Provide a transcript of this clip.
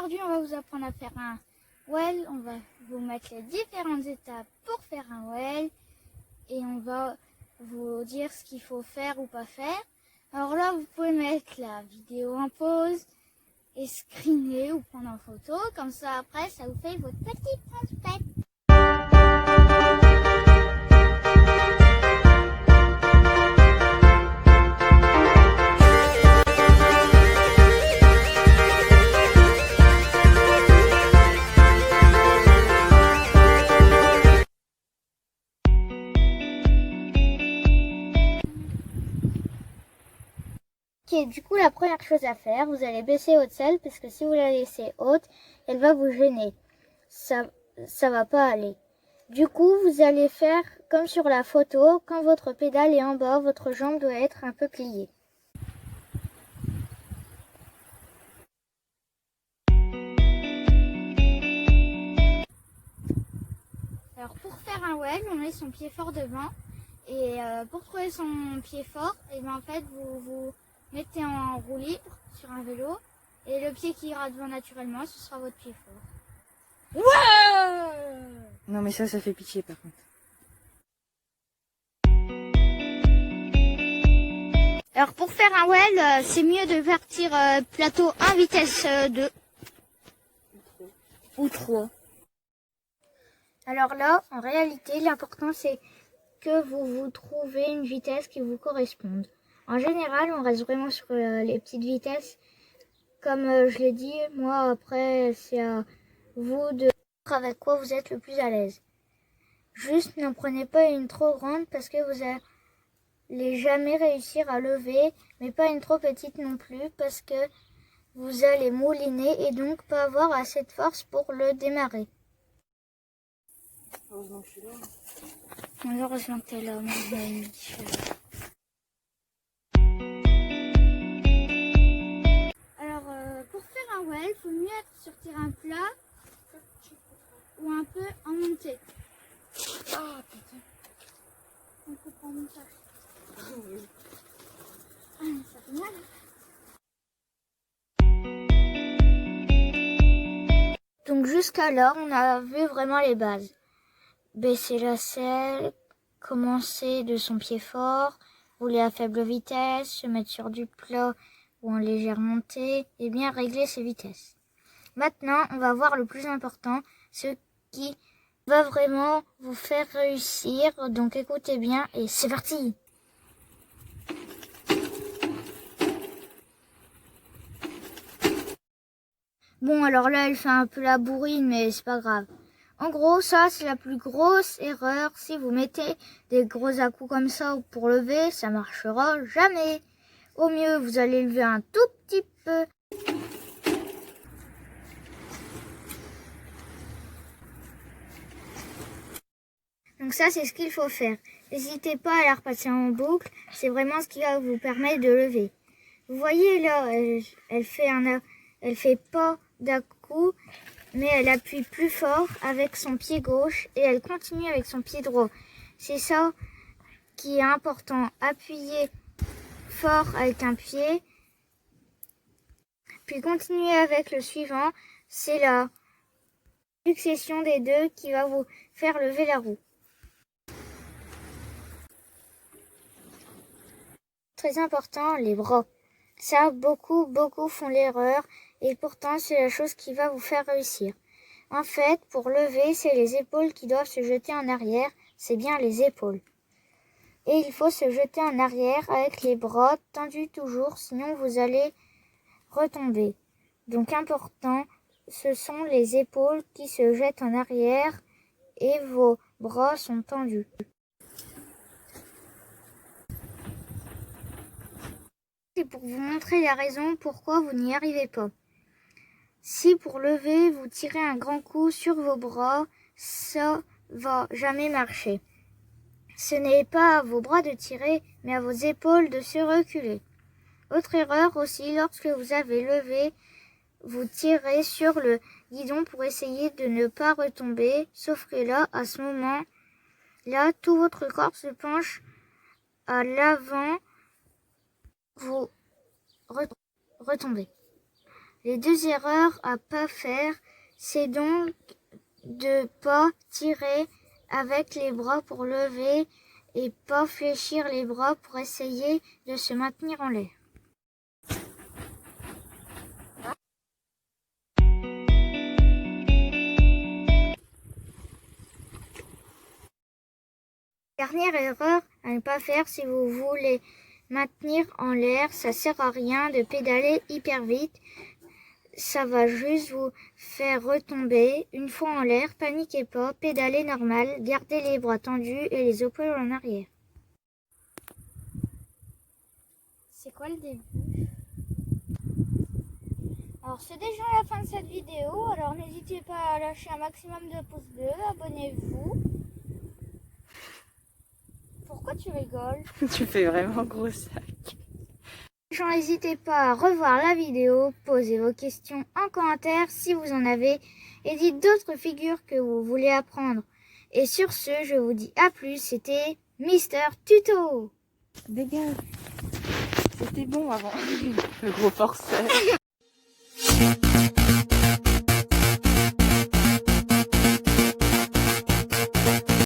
aujourd'hui, on va vous apprendre à faire un well. On va vous mettre les différentes étapes pour faire un well. Et on va vous dire ce qu'il faut faire ou pas faire. Alors là, vous pouvez mettre la vidéo en pause et screener ou prendre en photo. Comme ça, après, ça vous fait votre petite transfert. Ok, du coup, la première chose à faire, vous allez baisser votre selle parce que si vous la laissez haute, elle va vous gêner. Ça va pas aller. Du coup, vous allez faire comme sur la photo, quand votre pédale est en bas, votre jambe doit être un peu pliée. Alors pour faire un well, on met son pied fort devant. Et pour trouver son pied fort, et bien en fait vous mettez en roue libre sur un vélo. Et le pied qui ira devant naturellement, ce sera votre pied fort. Ouais! Non mais ça fait pitié par contre. Alors pour faire un well, c'est mieux de partir plateau 1 vitesse 2. Ou 3. Alors là, en réalité, l'important c'est que vous trouvez une vitesse qui vous corresponde. En général, on reste vraiment sur les petites vitesses. Comme je l'ai dit, moi après, c'est à vous de voir avec quoi vous êtes le plus à l'aise. Juste n'en prenez pas une trop grande parce que vous allez jamais réussir à lever, mais pas une trop petite non plus parce que vous allez mouliner et donc pas avoir assez de force pour le démarrer. Heureusement que je suis là. Malheureusement que t'es là, mon ami. Alors, pour faire un well, il faut mieux être sur terrain plat ou un peu en montée. Ah putain. On peut pas monter. Oui. Ah, ça fait mal. Donc jusqu'à là, on a vu vraiment les bases. Baisser la selle, commencer de son pied fort, rouler à faible vitesse, se mettre sur du plat ou en légère montée et bien régler ses vitesses. Maintenant, on va voir le plus important, ce qui va vraiment vous faire réussir. Donc écoutez bien et c'est parti! Bon, alors là, elle fait un peu la bourrine, mais c'est pas grave. En gros, ça, c'est la plus grosse erreur. Si vous mettez des gros à-coups comme ça pour lever, ça marchera jamais. Au mieux, vous allez lever un tout petit peu. Donc ça, c'est ce qu'il faut faire. N'hésitez pas à la repasser en boucle. C'est vraiment ce qui va vous permettre de lever. Vous voyez là, elle fait pas d'à-coups, mais elle appuie plus fort avec son pied gauche et elle continue avec son pied droit. C'est ça qui est important. Appuyez fort avec un pied, puis continuez avec le suivant. C'est la succession des deux qui va vous faire lever la roue. Très important, les bras. Ça, beaucoup font l'erreur et pourtant c'est la chose qui va vous faire réussir. En fait, pour lever, c'est les épaules qui doivent se jeter en arrière, c'est bien les épaules. Et il faut se jeter en arrière avec les bras tendus toujours, sinon vous allez retomber. Donc important, ce sont les épaules qui se jettent en arrière et vos bras sont tendus. C'est pour vous montrer la raison pourquoi vous n'y arrivez pas. Si pour lever, vous tirez un grand coup sur vos bras, ça va jamais marcher. Ce n'est pas à vos bras de tirer, mais à vos épaules de se reculer. Autre erreur aussi, lorsque vous avez levé, vous tirez sur le guidon pour essayer de ne pas retomber, sauf que là, à ce moment-là, tout votre corps se penche à l'avant, vous retombez. Les 2 erreurs à pas faire, c'est donc de pas tirer avec les bras pour lever et pas fléchir les bras pour essayer de se maintenir en l'air. Dernière erreur à ne pas faire si vous voulez maintenir en l'air, ça sert à rien de pédaler hyper vite. Ça va juste vous faire retomber. Une fois en l'air, paniquez pas, pédalez normal, gardez les bras tendus et les épaules en arrière. C'est quoi le début? Alors c'est déjà la fin de cette vidéo, alors n'hésitez pas à lâcher un maximum de pouces bleus, abonnez-vous. Pourquoi tu rigoles? Tu fais vraiment gros sac. N'hésitez pas à revoir la vidéo, posez vos questions en commentaire si vous en avez et dites d'autres figures que vous voulez apprendre. Et sur ce, je vous dis à plus, c'était Mister Tuto. Dégage. C'était bon avant. Le gros forceur.